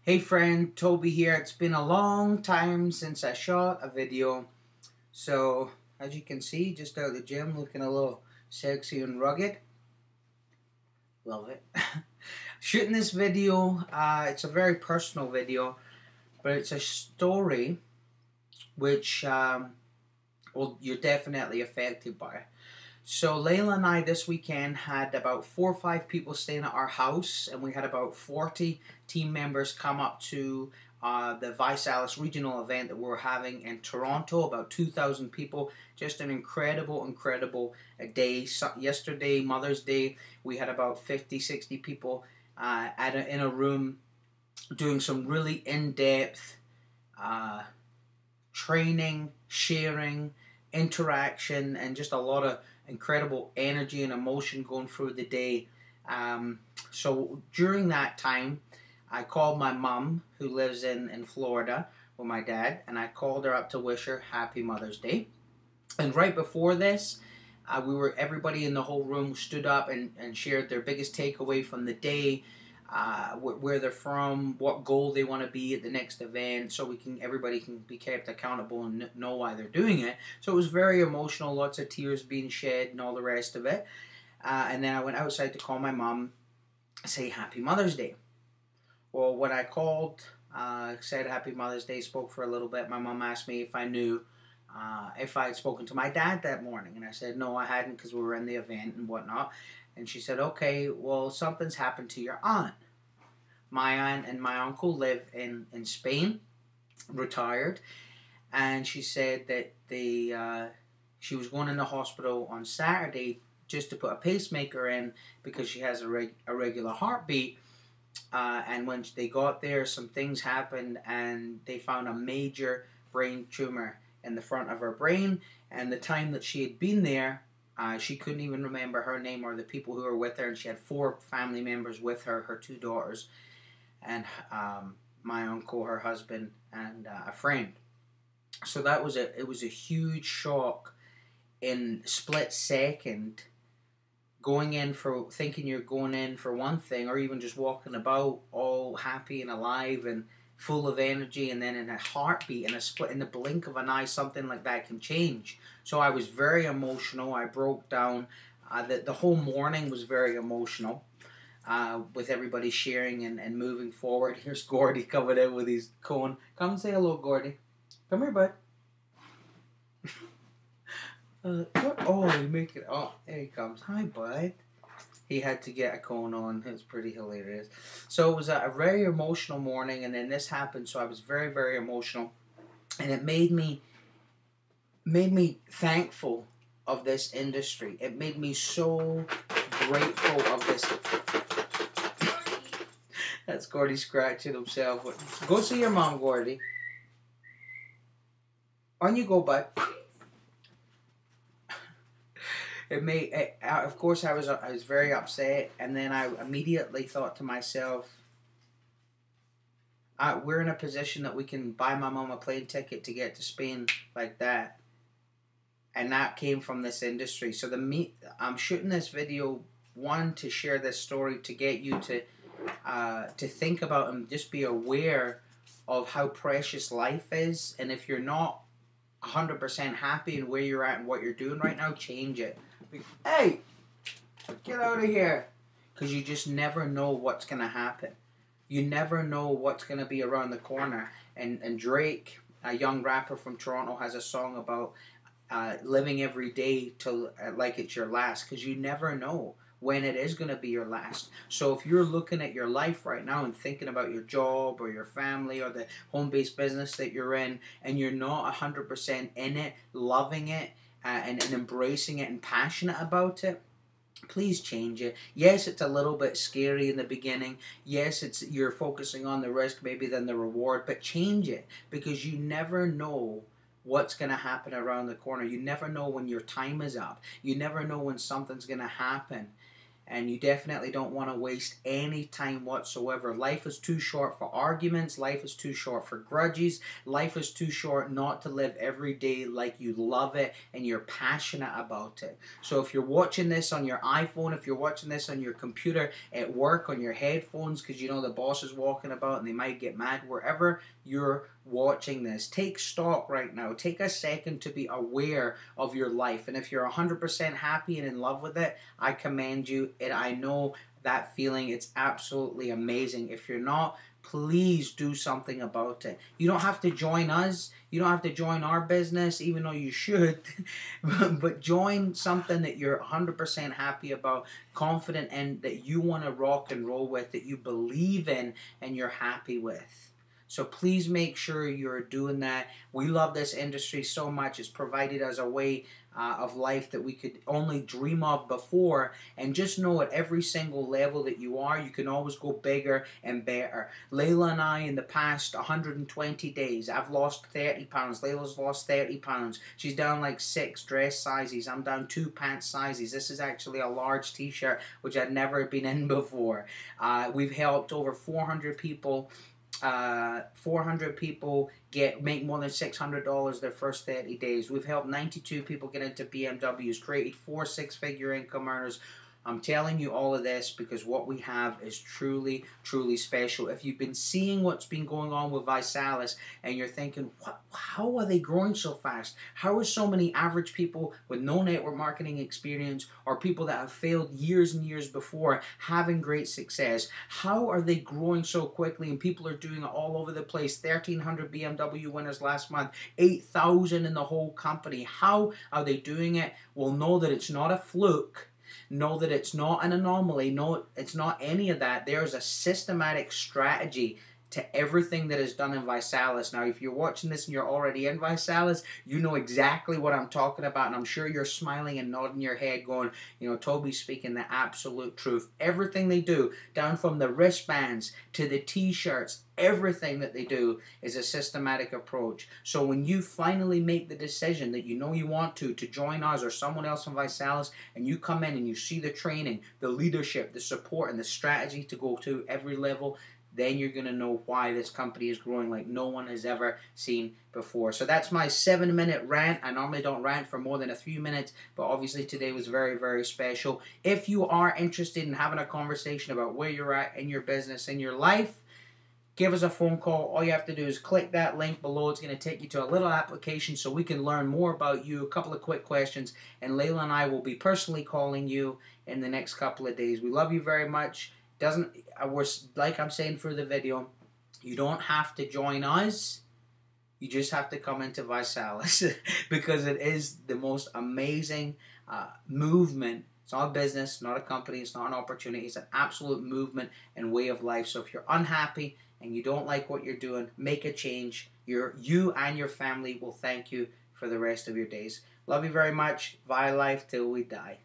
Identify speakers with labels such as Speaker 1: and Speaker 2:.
Speaker 1: Hey friend, Toby here. It's been a long time since I shot a video. So, as you can see, just out of the gym looking a little sexy and rugged. Love it. Shooting this video, it's a very personal video, but it's a story which, well, you're definitely affected by. So Layla and I this weekend had about 4 or 5 people staying at our house, and we had about 40 team members come up to the Vice Alice regional event that we're having in Toronto. About 2,000 people. Just an incredible day. So, yesterday, Mother's Day, we had about 50, 60 people in a room doing some really in-depth uh, training, sharing, interaction, and just a lot of incredible energy and emotion going through the day. So during that time, I called my mum, who lives in Florida with my dad, and I called her up to wish her Happy Mother's Day. And right before this, everybody in the whole room stood up and shared their biggest takeaway from the day, where they're from, what goal they want to be at the next event, so everybody can be kept accountable and know why they're doing it. So it was very emotional, lots of tears being shed and all the rest of it. And then I went outside to call my mom, say Happy Mother's Day. Well, when I called, said Happy Mother's Day, spoke for a little bit, my mom asked me if I knew if I had spoken to my dad that morning, and I said no, I hadn't, because we were in the event and whatnot. And she said, okay, well, something's happened to your aunt. My aunt and my uncle live in Spain, retired, and she said that she was going in the hospital on Saturday just to put a pacemaker in because she has a regular heartbeat. And when they got there, some things happened, and they found a major brain tumor in the front of her brain. And the time that she had been there, she couldn't even remember her name or the people who were with her, and she had 4 family members with her, her 2 daughters, and my uncle, her husband, and a friend. So it was a huge shock in split second, thinking you're going in for one thing, or even just walking about all happy and alive and full of energy, and then in a heartbeat, in the blink of an eye, something like that can change. So I was very emotional. I broke down. The whole morning was very emotional, with everybody sharing and moving forward. Here's Gordy coming in with his cone. Come and say hello, Gordy. Come here, bud. You make it. Oh, there he comes. Hi, bud. He had to get a cone on. It was pretty hilarious. So it was a very emotional morning, and then this happened. So I was very emotional, and it made me thankful of this industry. It made me so grateful of this. That's Gordy scratching himself. Go see your mom, Gordy. On you go, bud. Of course, I was very upset, and then I immediately thought to myself, we're in a position that we can buy my mom a plane ticket to get to Spain like that, and that came from this industry. So I'm shooting this video, one, to share this story, to get you to think about and just be aware of how precious life is, and if you're not 100% happy in where you're at and what you're doing right now, change it. Hey, get out of here. Because you just never know what's going to happen. You never know what's going to be around the corner. And Drake, a young rapper from Toronto, has a song about living every day like it's your last. Because you never know when it is going to be your last. So if you're looking at your life right now and thinking about your job or your family or the home-based business that you're in, and you're not 100% in it, loving it, and embracing it and passionate about it, please change it. Yes, it's a little bit scary in the beginning. Yes, you're focusing on the risk maybe than the reward, but change it, because you never know what's going to happen around the corner. You never know when your time is up. You never know when something's going to happen. and you definitely don't want to waste any time whatsoever. Life is too short for arguments. Life is too short for grudges. Life is too short not to live every day like you love it and you're passionate about it. So if you're watching this on your iPhone, if you're watching this on your computer, at work, on your headphones, because you know the boss is walking about and they might get mad, wherever you're watching this, take stock right now. Take a second to be aware of your life. And if you're 100% happy and in love with it, I commend you. And I know that feeling. It's absolutely amazing. If you're not, please do something about it. You don't have to join us. You don't have to join our business, even though you should. But join something that you're 100% happy about, confident in, that you want to rock and roll with, that you believe in and you're happy with. So please make sure you're doing that. We love this industry so much. It's provided us a way of life that we could only dream of before. And just know at every single level that you are, you can always go bigger and better. Layla and I, in the past 120 days, I've lost 30 pounds. Layla's lost 30 pounds. She's down like 6 dress sizes. I'm down 2 pant sizes. This is actually a large t-shirt, which I'd never been in before. We've helped over 400 people 400 people make more than $600 their first 30 days. We've helped 92 people get into BMWs, created 4 six-figure income earners. I'm telling you all of this because what we have is truly, truly special. If you've been seeing what's been going on with Visalis and you're thinking, how are they growing so fast? How are so many average people with no network marketing experience or people that have failed years and years before having great success? How are they growing so quickly and people are doing it all over the place? 1,300 BMW winners last month, 8,000 in the whole company. How are they doing it? Well, know that it's not a fluke. Know that it's not an anomaly. No, it's not any of that. There's a systematic strategy to everything that is done in Visalis. Now, if you're watching this and you're already in Visalis, you know exactly what I'm talking about, and I'm sure you're smiling and nodding your head going, you know, Toby's speaking the absolute truth. Everything they do, down from the wristbands to the t-shirts, everything that they do is a systematic approach. So when you finally make the decision that you know you want to join us or someone else in Visalis, and you come in and you see the training, the leadership, the support, and the strategy to go to every level, then you're going to know why this company is growing like no one has ever seen before. So that's my 7-minute rant. I normally don't rant for more than a few minutes, but obviously today was very, very special. If you are interested in having a conversation about where you're at in your business, in your life, give us a phone call. All you have to do is click that link below. It's going to take you to a little application so we can learn more about you, a couple of quick questions, and Layla and I will be personally calling you in the next couple of days. We love you very much. Like I'm saying through the video, you don't have to join us. You just have to come into Visalis because it is the most amazing movement. It's not a business, not a company, it's not an opportunity. It's an absolute movement and way of life. So if you're unhappy and you don't like what you're doing, make a change. You and your family will thank you for the rest of your days. Love you very much. Via life till we die.